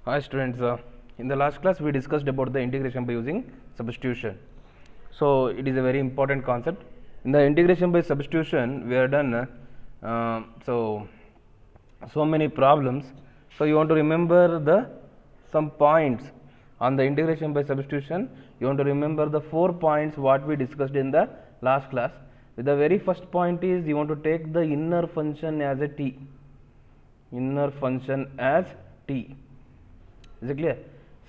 Hi students, in the last class we discussed about the integration by using substitution. So it is a very important concept. In the integration by substitution we have done so many problems. So you want to remember the some points on the integration by substitution. You want to remember the 4 points what we discussed in the last class. The very first point is you want to take the inner function as a t. Inner function as t. Is it clear?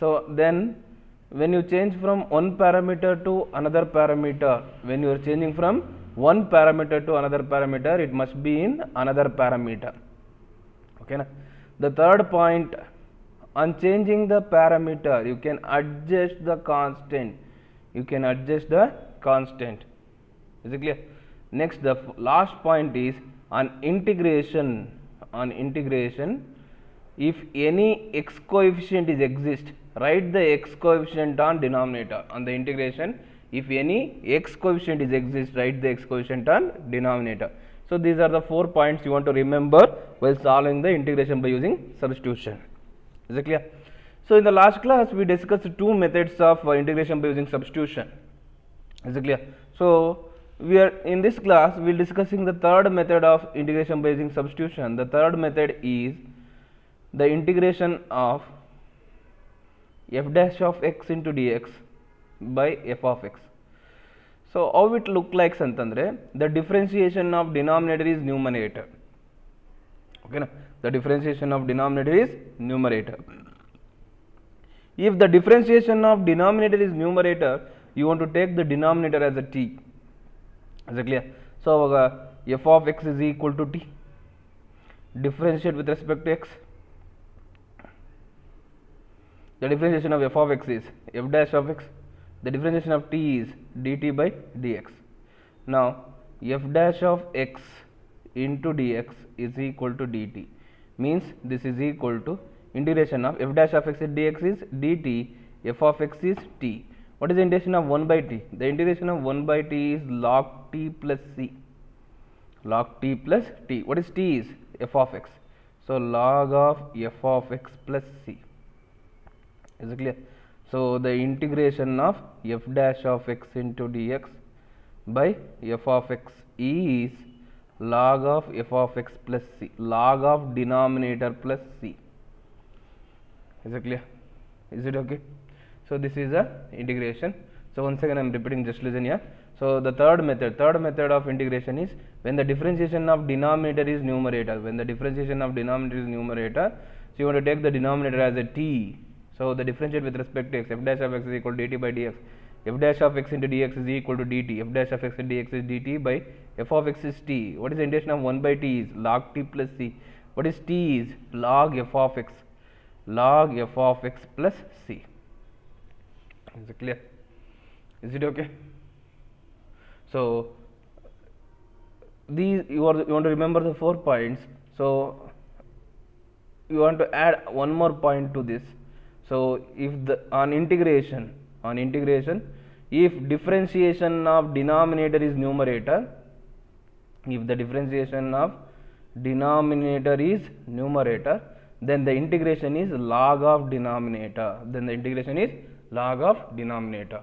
So then when you change from one parameter to another parameter, when you are changing from one parameter to another parameter, it must be in another parameter. Okay na? The third point, on changing the parameter you can adjust the constant. You can adjust the constant. Is it clear? Next, the last point is on integration. On integration, if any x coefficient is exist, write the x coefficient on denominator. On the integration, if any x coefficient is exist, write the x coefficient on denominator. So these are the 4 points you want to remember while solving the integration by using substitution. Is it clear? So in the last class we discussed 2 methods of integration by using substitution. Is it clear? So we are in this class we will discussing the third method of integration by using substitution. The third method is the integration of f dash of x into dx by f of x. So how it look like antandre, the differentiation of denominator is numerator. Okay na? The differentiation of denominator is numerator. If the differentiation of denominator is numerator, you want to take the denominator as a t. Is it clear? So f of x is equal to t. Differentiate with respect to x. The differentiation of f of x is f dash of x. The differentiation of t is dt by dx. Now f dash of x into dx is equal to dt. Means this is equal to integration of f dash of x into dx is dt, f of x is t. What is the integration of 1 by t? The integration of 1 by t is log t plus c. Log t plus t. What is t is? F of x. So log of f of x plus c. Is it clear? So the integration of f dash of x into dx by f of x is log of f of x plus c. Log of denominator plus c. Is it clear? Is it okay? So this is the integration. So once again I am repeating, just listen here. So the third method of integration is when the differentiation of denominator is numerator. When the differentiation of denominator is numerator, so you want to take the denominator as a t. So the differentiate with respect to x, f dash of x is equal to dt by dx. F dash of x into dx is equal to dt. F dash of x into dx is dt by f of x is t. What is the integration of 1 by t is log t plus c. What is t is log f of x. Log f of x plus c. Is it clear? Is it okay? So these you want to remember the 4 points. So you want to add one more point to this. So if the on integration, if differentiation of denominator is numerator, if the differentiation of denominator is numerator, then the integration is log of denominator. Then the integration is log of denominator.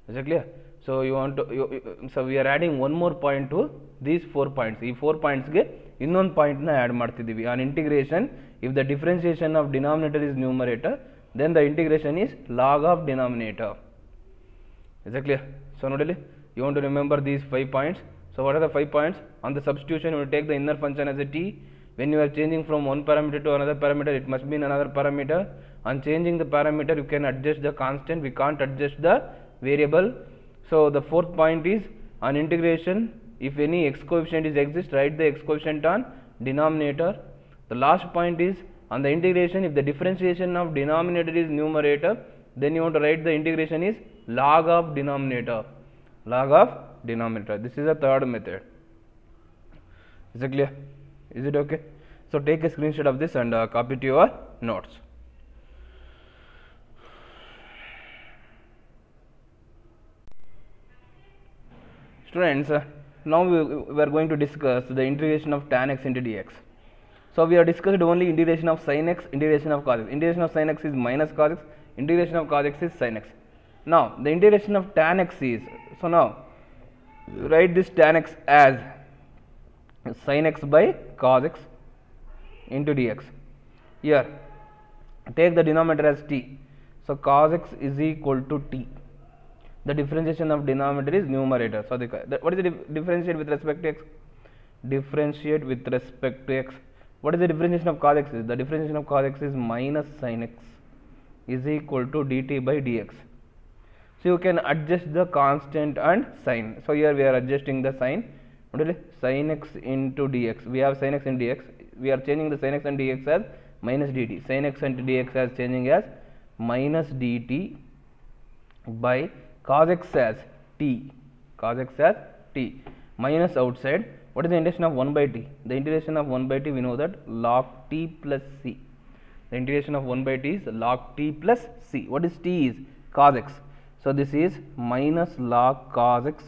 Is it clear? So you want to so we are adding one more point to these 4 points. These 4 points ge innond point na add ಮಾಡ್ತಿದ್ದೀವಿ. On integration, if the differentiation of denominator is numerator, then the integration is log of denominator. Is it clear? So nodili, you want to remember these 5 points. So what are the 5 points? On the substitution, you will take the inner function as a t. When you are changing from one parameter to another parameter, it must be in another parameter. On changing the parameter, you can adjust the constant. We can't adjust the variable. So the 4th point is on integration, if any x coefficient is exist, write the x coefficient on denominator. The last point is on the integration, if the differentiation of denominator is numerator, then you want to write the integration is log of denominator. Log of denominator. This is the third method. Is it clear? Is it okay? So take a screenshot of this and copy to your notes. Students, now we are going to discuss the integration of tan x into dx. So we have discussed only integration of sin x, integration of cos x. Integration of sin x is minus cos x, integration of cos x is sin x. Now the integration of tan x is, so now write this tan x as sin x by cos x into dx. Here take the denominator as t. So cos x is equal to t. The differentiation of denominator is numerator. So what is the differentiate with respect to x? Differentiate with respect to x. What is the differentiation of cos x is? The differentiation of cos x is minus sin x is equal to dt by dx. So you can adjust the constant and sign. So here we are adjusting the sign. What is it? Sin x into dx. We have sin x and dx. We are changing the sin x and dx as minus dt. Sin x and dx as changing as minus dt by cos x as t. Cos x as t. Minus outside. What is the integration of 1 by t? The integration of 1 by t, we know that log t plus c. The integration of 1 by t is log t plus c. What is t is? Cos x. So this is minus log cos x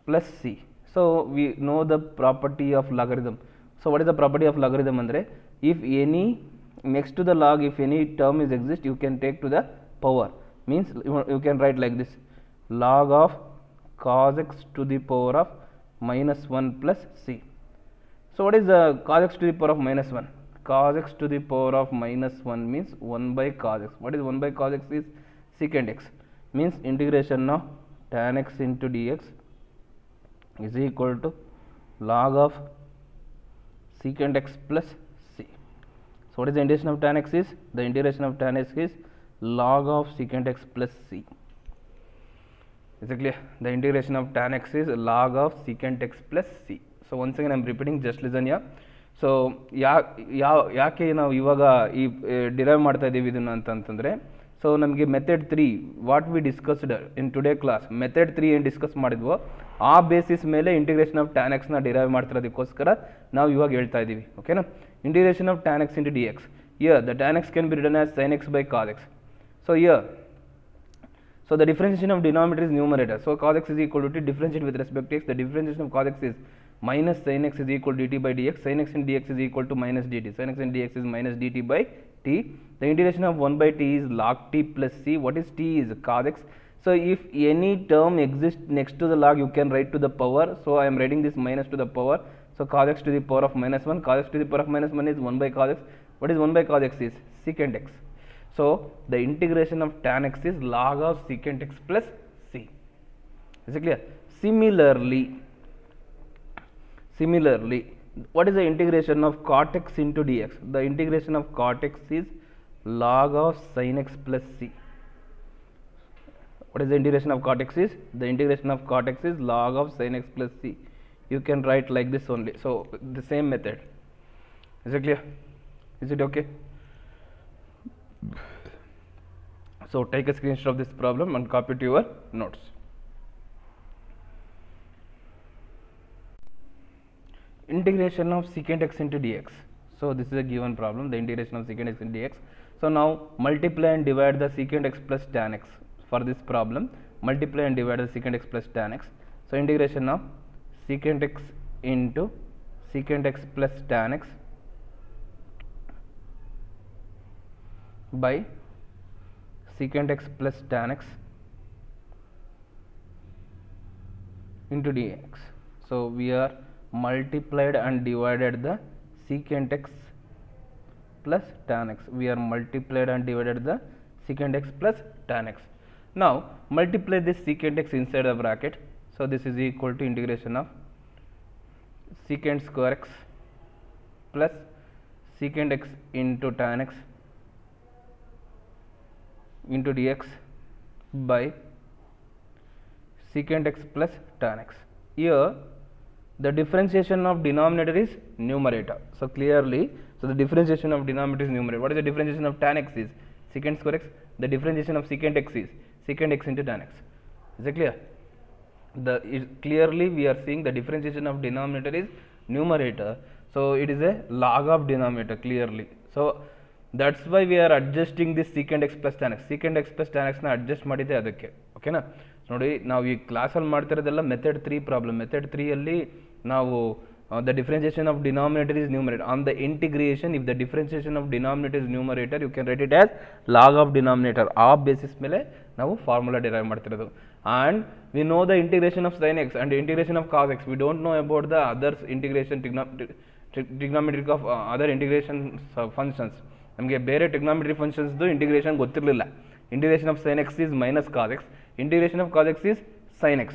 plus c. So we know the property of logarithm. So what is the property of logarithm andre? If any next to the log, if any term is exist, you can take to the power. Means you can write like this: log of cos x to the power of minus 1 plus c. So what is the cos x to the power of minus 1? Cos x to the power of minus 1 means 1 by cos x. What is 1 by cos x is secant x. Means integration of tan x into dx is equal to log of secant x plus c. So what is the integration of tan x is? The integration of tan x is log of secant x plus c. Is it clear? The integration of tan x is log of secant x plus c. So once again I am repeating, just listen here. So ಯಾಕೆ ನಾವು ಇವಾಗ ಈ derive ಮಾಡ್ತಾ ಇದ್ದೀವಿ ಇದನ್ನು ಅಂತಂತಂದರೆ, so ನಮಗೆ method 3 what we discussed in today class, method 3 ಏನು ಡಿಸ್ಕಸ್ ಮಾಡಿದ್ವೋ ಆ ಬೇಸಿಸ್ ಮೇಲೆ ಇಂಟಿಗ್ರೇಷನ್ ಆಫ್ ಟ್ಯಾನ್ ಎಕ್ಸ್ನ ಡಿರೈವ್ ಮಾಡ್ತಿರೋದಕ್ಕೋಸ್ಕರ ನಾವು ಇವಾಗ ಹೇಳ್ತಾ ಇದ್ದೀವಿ. ಓಕೆನಾ? Integration of tan X into D X. Here the tan X can be return as sin x by cos x. So here, so the differentiation of denominator is numerator. So cos x is equal to t, differentiate with respect to x. The differentiation of cos x is minus sin x is equal to dt by dx. Sin x and dx is equal to minus dt. Sin x and dx is minus dt by t. The integration of 1 by t is log t plus c. What is t is cos x. So if any term exists next to the log, you can write to the power. So I am writing this minus to the power. So cos x to the power of minus 1. Cos x to the power of minus 1 is 1 by cos x. What is 1 by cos x is secant x. So the integration of tan x is log of secant x plus c. Is it clear? Similarly, what is the integration of cot x into dx? The integration of cot x is log of sin x plus c. What is the integration of cot x is? The integration of cot x is log of sin x plus c. You can write like this only. So the same method. Is it clear? Is it okay? So take a screenshot of this problem and copy to your notes. Integration of secant x into dx. So this is a given problem, the integration of secant x into dx. So now multiply and divide the secant x plus tan x. For this problem, multiply and divide the secant x plus tan x. So integration of secant x into secant x plus tan x by secant x plus tan x into dx. So we are multiplied and divided the secant x plus tan x. We are multiplied and divided the secant x plus tan x. Now multiply this secant x inside the bracket. So this is equal to integration of secant square x plus secant x into tan x into dx by secant x plus tan x. Here the differentiation of denominator is numerator. So clearly, so the differentiation of denominator is numerator. What is the differentiation of tan x is secant square x. The differentiation of secant x is secant x into tan x. Is it clear? Clearly we are seeing the differentiation of denominator is numerator. So it is a log of denominator clearly. So that's why we are adjusting this secant x plus tan x. Secant x plus tan x na adjust ಮಾಡಿದೆ ಅದಕ್ಕೆ. ಓಕೆನಾ? ನೋಡಿ ನಾವು ಈ ಕ್ಲಾಸಲ್ಲಿ ಮಾಡ್ತಿರೋದೆಲ್ಲ method 3 problem. Method 3 ಅಲ್ಲಿ ನಾವು the differentiation of denominator is numerator. On the integration, if the differentiation of denominator is numerator, you can write it as log of denominator. ಆ basis ಮೇಲೆ ನಾವು formula derive ಮಾಡ್ತಿರೋದು. And we know the integration of sin x and integration of cos x. We don't know about the other integration trigonometric of other integration functions. ನಮಗೆ ಬೇರೆ trigonometry functions integration ಗೊತ್ತಿರಲಿಲ್ಲ. Integration of sin x is minus cos x. Integration of cos x is sin x.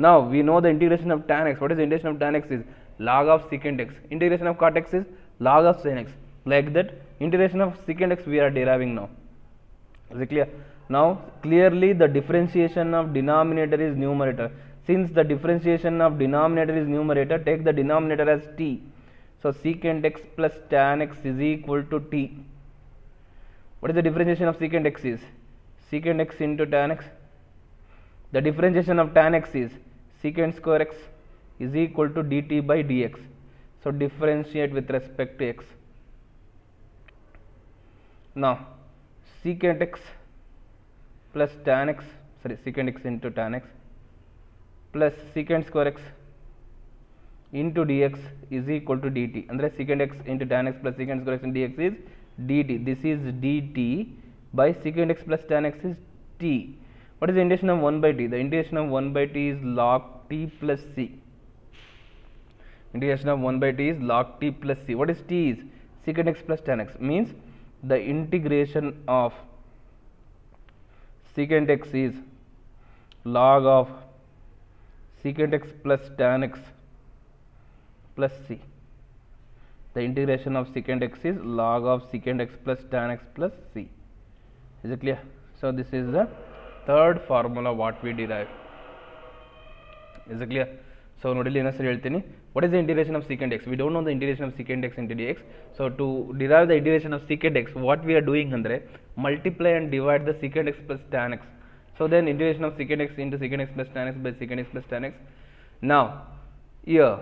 Now we know the integration of tan x. What is the integration of tan x is log of secant x. Integration of cot x is log of sin x. Like that, integration of secant x we are deriving now. Is it clear? Now clearly the differentiation of denominator is numerator. Since the differentiation of denominator is numerator, take the denominator as t. So secant x plus tan x is equal to t. What is the differentiation of secant x is? Secant x into tan x. The differentiation of tan x is secant square x is equal to dt by dx. So differentiate with respect to x. Now secant x plus tan x, secant x into tan x plus secant square x into dx is equal to dt. Andre secant x into tan x plus secant square x into dx is dt. This is dt by secant x plus tan x is t. What is the integration of 1 by t? The integration of 1 by t is log t plus c. Integration of 1 by t is log t plus c. What is t is? Secant x plus tan x. Means the integration of secant x is log of secant x plus tan x plus c. The integration of secant x is log of secant x plus tan x plus c. Is it clear? So this is the third formula what we derive. Is it clear? So nodili innೊಂದ್ಸರಿ ಹೇಳ್ತೀನಿ. What is the integration of secant x? We don't know the integration of secant x into dx. So to derive the integration of secant x, what we are doing andre multiply and divide the secant x plus tan x. So then integration of secant x into secant x plus tan x by secant x plus tan x. Now here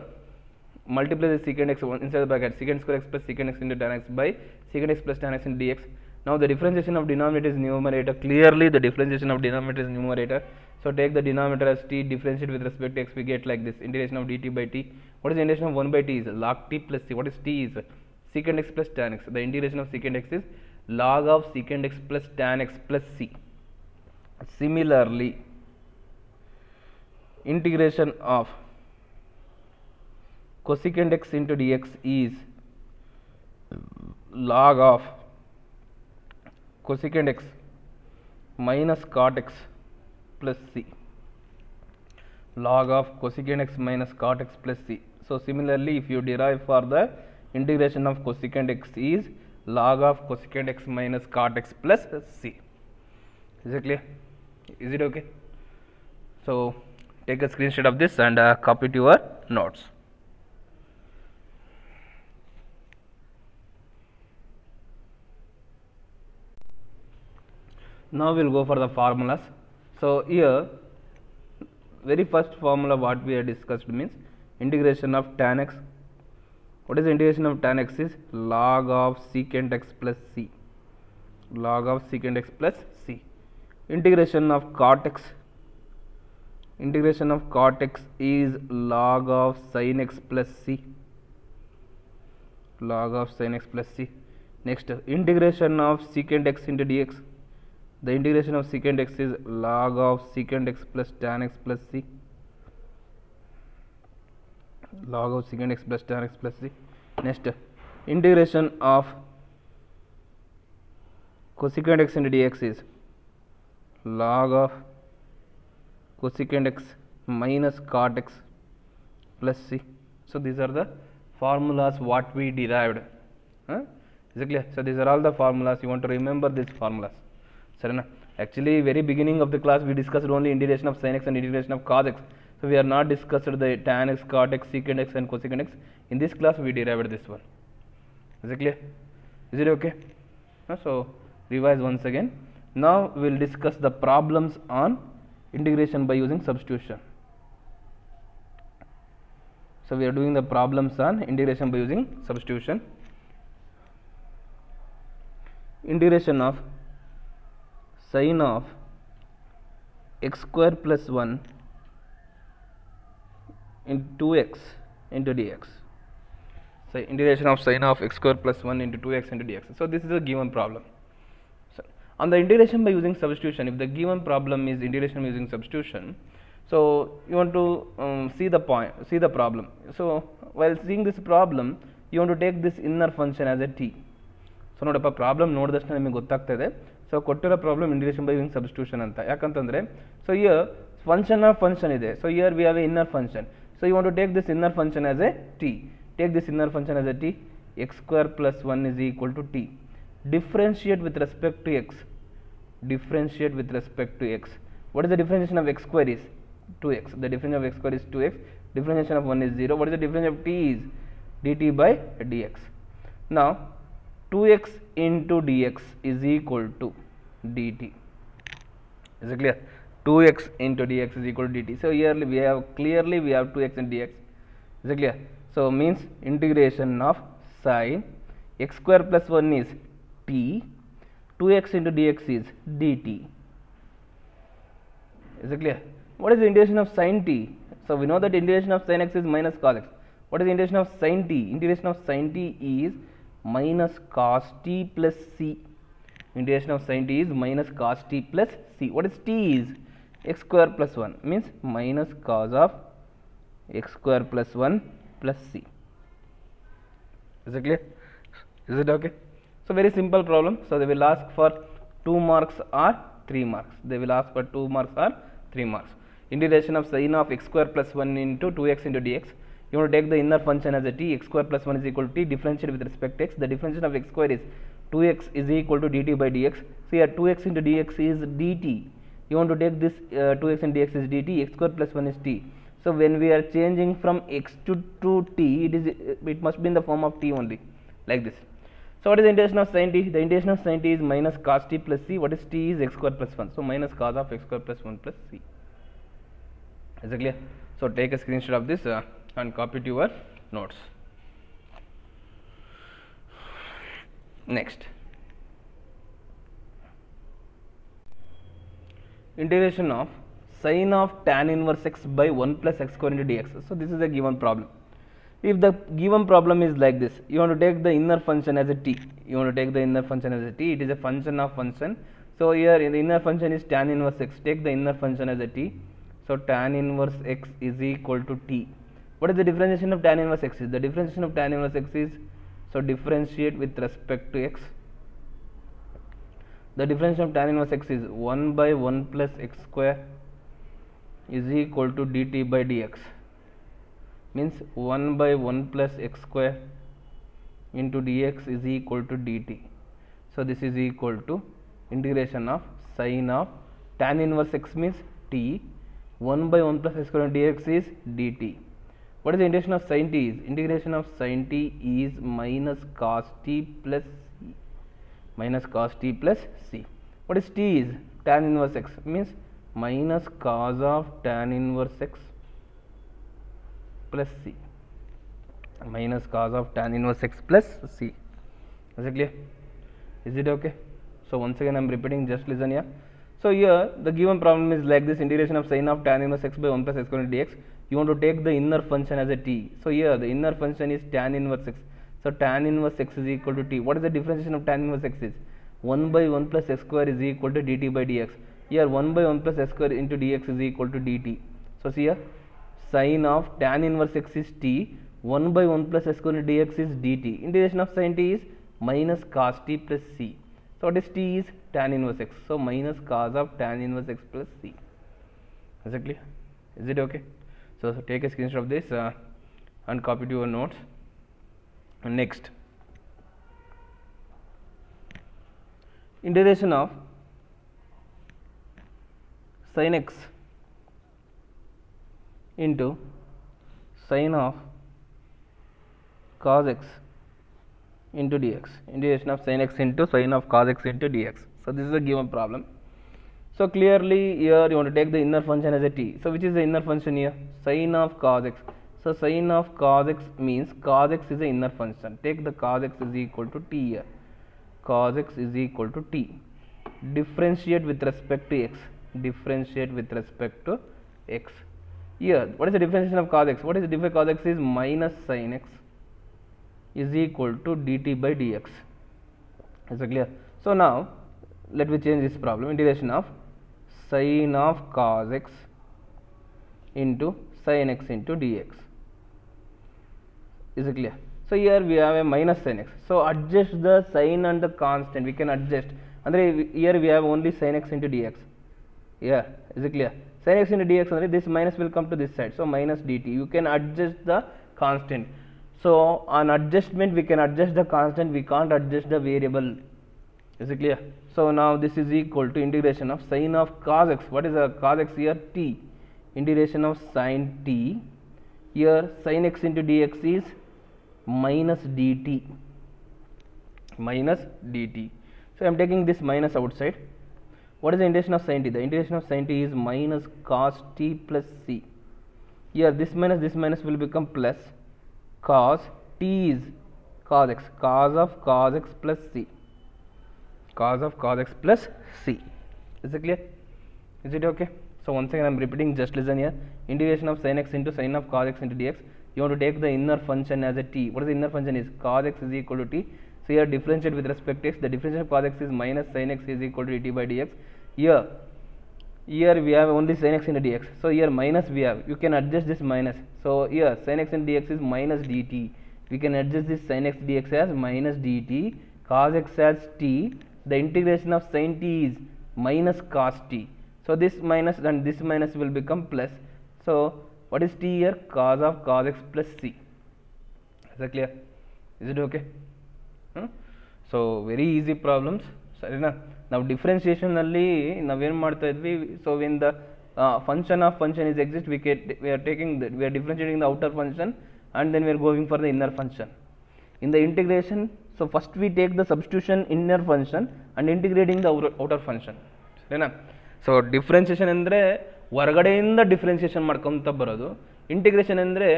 multiply the secant x inside the bracket, secant square x plus secant x into tan x by secant x plus tan x into dx. Now the differentiation of denominator is numerator. Clearly the differentiation of denominator is numerator. So take the denominator as t, differentiate with respect to x, we get like this, integration of dt by t. What is the integration of 1 by t is log t plus c. What is t is secant x plus tan x. The integration of secant x is log of secant x plus tan x plus c. Similarly, integration of cosecant x into dx is log of cosecant x minus cot x plus c. Log of cosecant x minus cot x plus c. So similarly, if you derive for the integration of cosecant x is log of cosecant x minus cot x plus c. Is it clear? Is it okay? So take a screenshot of this and copy to your notes. Now we will go for the formulas. So here very first formula what we have discussed means integration of tan x. What is the integration of tan x is log of secant x plus c. Log of secant x plus c. Integration of cot x. Integration of cot x is log of sin x plus c. Log of sin x plus c. Next, integration of secant x into dx. The integration of secant x is log of secant x plus tan x plus c. Log of secant x plus tan x plus c. Next, integration of cosecant x into dx is log of cosecant x minus cot x plus c. So these are the formulas what we derived. Is it clear? So these are all the formulas. You want to remember these formulas. Sarana? Actually, very beginning of the class we discussed only integration of sin x and integration of cos x. So we are not discussed the tan x, cot x, secant x and cosecant x. In this class we derived this one. Is it clear? Is it okay? So revise once again. Now we will discuss the problems on integration by using substitution. So we are doing the problems on integration by using substitution. Integration of sin of x square plus 1 into 2x into dx. So integration of sine of x square plus 1 into 2x into dx. So this is a given problem. So on the integration by using substitution, if the given problem is integration using substitution, so you want to see the problem. So while seeing this problem, you want to take this inner function as a t. So ನೋಡಪ್ಪ problem ನೋಡಿದ ತಕ್ಷಣ ನಿಮಗೆ ಗೊತ್ತಾಗ್ತಾ ಇದೆ. So ಕೊಟ್ಟಿರೋ problem integration by using substitution ಅಂತ. ಯಾಕಂತಂದರೆ so here function ಇದೆ. So here we have a inner function. So you want to take this inner function as a T. Take this inner function as a T. x square plus 1 is equal to t. Differentiate with respect to x. Differentiate with respect to x. What is the differentiation of x square is 2x. The differentiation of x square is 2x. Differentiation of 1 is 0. What is the differentiation of t is dt by dx. Now 2x into dx is equal to dt. Is it clear? 2x into dx is equal to dt. So here we have 2x and dx. Is it clear? So means integration of sine x square plus 1 is t. 2x into dx is dt. Is it clear? What is the integration of sin t? So we know that integration of sin x is minus cos x. What is the integration of sin t? Integration of sin t is minus cos t plus c. Integration of sin t is minus cos t plus c. What is t is x square plus 1 means minus cos of x square plus 1 plus c. Is it clear? Is it okay? So very simple problem. So they will ask for 2 marks or 3 marks. They will ask for 2 marks or 3 marks. Integration of sin of x square plus 1 into 2x into dx. You want to take the inner function as a t. X square plus 1 is equal to t. Differentiate with respect to x. The differentiation of x square is 2x is equal to dt by dx. So here 2x into dx is dt. You want to take this 2x and dx is dt. X square plus 1 is t. So when we are changing from x to t, it must be in the form of t only, like this. So what is the integration of sin t? The integration of sin t is minus cos t plus c. What is t is x square plus 1. So minus cos of x square plus 1 plus c. Is it clear? So take a screenshot of this and copy to your notes. Next, integration of sin of tan inverse x by 1 plus x square into dx. So this is a given problem. If the given problem is like this, you want to take the inner function as a t. You want to take the inner function as a t. It is a function of function. So here in the inner function is tan inverse x. Take the inner function as a t. So tan inverse x is equal to t. What is the differentiation of tan inverse x is? The differentiation of tan inverse x is, so differentiate with respect to x. The differentiation of tan inverse x is 1 by 1 plus x square is equal to dt by dx. Means 1 by 1 plus x square into dx is equal to dt. So this is equal to integration of sin of tan inverse x means t. 1 by 1 plus x square into dx is dt. What is the integration of sin t is? Integration of sin t is minus cos t plus c. Minus cos t plus c. What is t is? Tan inverse x means minus cos of tan inverse x plus c. Minus cos of tan inverse x plus c. Is it clear? Is it okay? So once again I am repeating, just listen here. So here the given problem is like this: integration of sin of tan inverse x by 1 plus x square dx. You want to take the inner function as a t. So here the inner function is tan inverse x. So tan inverse x is equal to t. What is the differentiation of tan inverse x is? 1 by 1 plus x square is equal to dt by dx. Here 1 by 1 plus x square into dx is equal to dt. So see here, sin of tan inverse x is t. 1 by 1 plus x square into dx is dt. Integration of sin t is minus cos t plus c. So what is t is? Tan inverse x. So minus cos of tan inverse x plus c. Is it clear? Is it okay? So take a screenshot of this and copy to your notes. Next, integration of sin x into sin of cos x into dx. Integration of sin x into sin of cos x into dx. So this is a given problem. So clearly here you want to take the inner function as a t. So which is the inner function here? Sin of cos x. So sin of cos x means cos x is the inner function. Take the cos x is equal to t here. Cos x is equal to t. Differentiate with respect to x. Differentiate with respect to x. Here what is the differentiation of cos x? What is the difference? Cos x is minus sin x is equal to dt by dx. Is it clear? So now let me change this problem. Integration of sin of cos x into sin x into dx. Is it clear? So here we have a minus sin x. So adjust the sin and the constant. We can adjust. And here we have only sin x into dx. Yeah, is it clear? Sin x into dx, and this minus will come to this side. So minus dt. You can adjust the constant. So on adjustment we can adjust the constant. We can't adjust the variable. Is it clear? So now this is equal to integration of sin of cos x. What is the cos x here? T. Integration of sin t. Here sin x into dx is minus dt. Minus dt. So I am taking this minus outside. What is the integration of sin t? The integration of sin t is minus cos t plus c. Here this minus will become plus cos t is cos x. Cos of cos x plus c. Cos of cos x plus c. Is it clear? Is it okay? So once again I am repeating, just listen here. Integration of sin x into sin of cos x into dx. You want to take the inner function as a t. What is the inner function is? Cos x is equal to t. So here differentiate with respect to x. The differentiation of cos x is minus sin x is equal to dt by dx. Here we have only sin x into dx. So here minus we have. You can adjust this minus. So here sin x into dx is minus dt. We can adjust this sin x dx as minus dt. Cos x as t. The integration of sin t is minus cos t. So this minus and this minus will become plus. So what is t here? Cos of cos x plus c. Is that clear? Is it okay? So very easy problems. Sarina? Now differentiation nalli naವೇನು ಮಾಡ್ತಾ ಇದ್ವಿ? So when the function of function is exist, we are differentiating the outer function and then we are going for the inner function. In the integration, so first we take the substitution inner function and integrating the outer function. Sarina? So differentiation ಅಂದ್ರೆ ಹೊರಗಡೆಯಿಂದ differentiation ಮಾಡ್ಕೊಂತ ಬರೋದು. Integration ಅಂದರೆ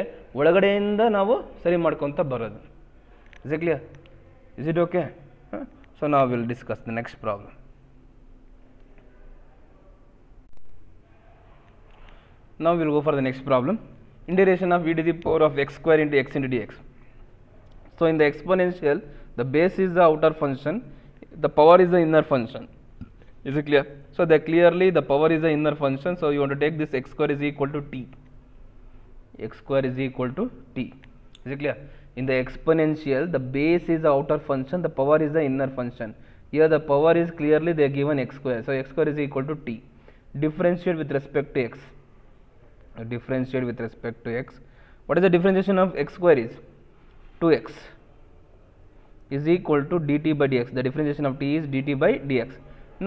ಒಳಗಡೆಯಿಂದ ನಾವು ಸರಿ ಮಾಡ್ಕೊಂತ ಬರೋದು. Is it clear? Is it okay? So now we will discuss the next problem. Now we will go for the next problem. Integration of e to the power of x square into x into dx. So in the exponential, the base is the outer function, the power is the inner function. Is it clear? So that clearly the power is the inner function. So you want to take this x square is equal to t. X square is equal to t. Is it clear? In the exponential, the base is the outer function, the power is the inner function. Here the power is clearly they are given x square. So x square is equal to t. Differentiate with respect to x. Differentiate with respect to x. What is the differentiation of x square is? 2x is equal to dt by dx. The differentiation of t is dt by dx.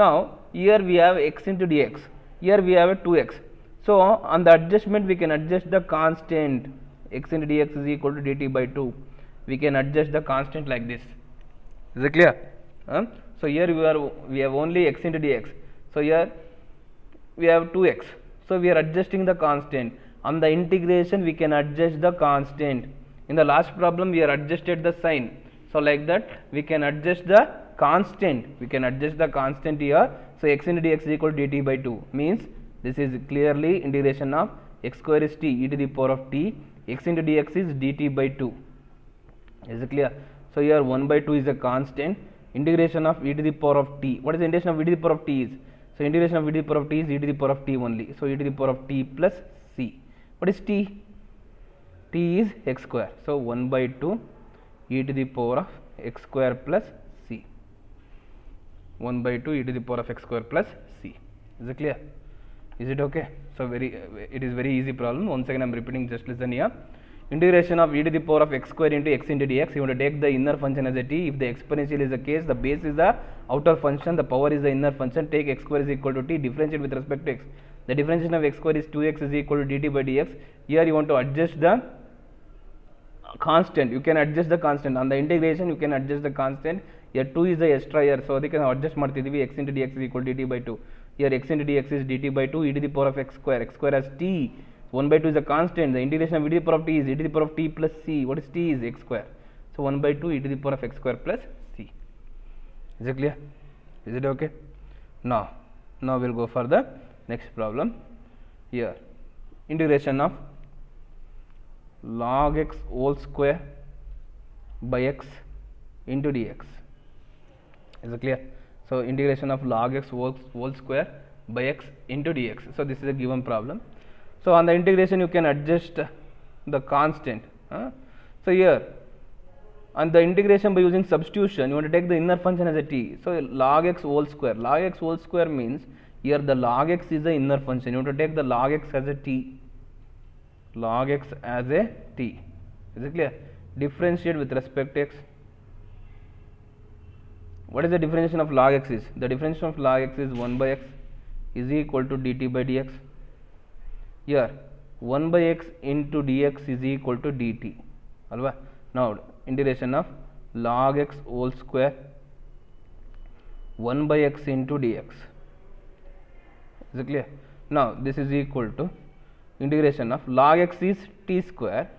Now here we have x into dx. Here we have a 2x. So on the adjustment we can adjust the constant. X into dx is equal to dt by 2. We can adjust the constant like this. Is it clear? So here we have only x into dx. So here we have 2x. So we are adjusting the constant. On the integration we can adjust the constant. In the last problem we are adjusted the sign. So like that we can adjust the constant. We can adjust the constant here. So x into dx is equal to dt by 2. Means this is clearly integration of x square is t e to the power of t. X into dx is dt by 2. Is it clear? So here 1 by 2 is a constant. Integration of e to the power of t. What is the integration of e to the power of t is? So integration of e to the power of t is e to the power of t only. So e to the power of t plus c. What is t? T is x square. So 1 by 2 e to the power of x square plus c. 1 by 2 e to the power of x square plus c. Is it clear? Is it okay? So it is very easy problem. Once again I am repeating, just listen here. Integration of e to the power of x square into x into dx. You want to take the inner function as a t. If the exponential is the case, the base is the outer function, the power is the inner function. Take x square is equal to t. Differentiate with respect to x. The differentiation of x square is 2x is equal to dt by dx. Here you want to adjust the constant. You can adjust the constant. On the integration you can adjust the constant. Here 2 is the extra here. So they can adjust ಮಾಡ್ತಿದ್ದೀವಿ. X into dx is equal to dt by 2. Here x into dx is dt by 2 e to the power of x square. X square has t. 1 by 2 is a constant. The integration of e to the power of t is e to the power of t plus c. What is t is x square. So 1 by 2 e to the power of x square plus c. Is it clear? Is it okay? Now we'll go for the next problem. Here integration of log x whole square by x into dx. Is it clear? So integration of log x whole square by x into dx. So this is a given problem. So on the integration you can adjust the constant. So here on the integration by using substitution, you want to take the inner function as a t. So log x whole square. Log x whole square means here the log x is the inner function. You want to take the log x as a t. Log x as a t. Is it clear? Differentiate with respect to x. What is the differentiation of log x is? The differentiation of log x is 1 by x is equal to dt by dx. Here 1 by x into dx is equal to dt. Alva? Now integration of log x whole square 1 by x into dx. Is it clear? Now this is equal to integration of log x is t square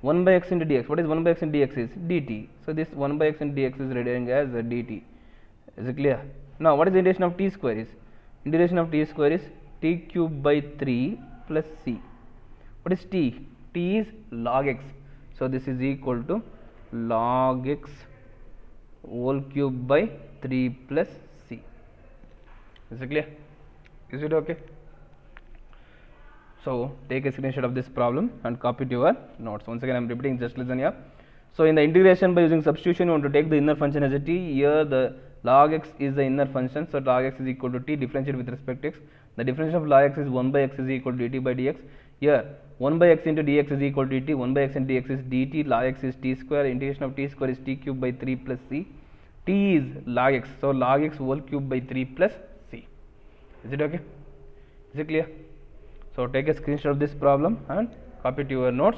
1 by x into dx. What is 1 by x into dx is dt. So this 1 by x into dx is written as a dt. Is it clear? Now what is the integration of t square is? Integration of t square is t cube by 3 plus c. What is t? T is log x. So this is equal to log x whole cube by 3 plus c. Is it clear? Is it okay? So take a screenshot of this problem and copy to your notes. Once again I am repeating, just listen here. So in the integration by using substitution, you want to take the inner function as a t. Here the log x is the inner function, so log x is equal to t, differentiate with respect to x. The differentiation of log x is 1 by x is equal to dt by dx. Here 1 by x into dx is equal to dt, 1 by x into dx is dt, log x is t square, integration of t square is t cube by 3 plus c. T is log x, so log x whole cube by 3 plus c. Is it okay? Is it clear? So take a screenshot of this problem and copy to your notes.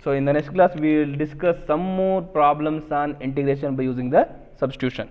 So in the next class we will discuss some more problems on integration by using the substitution.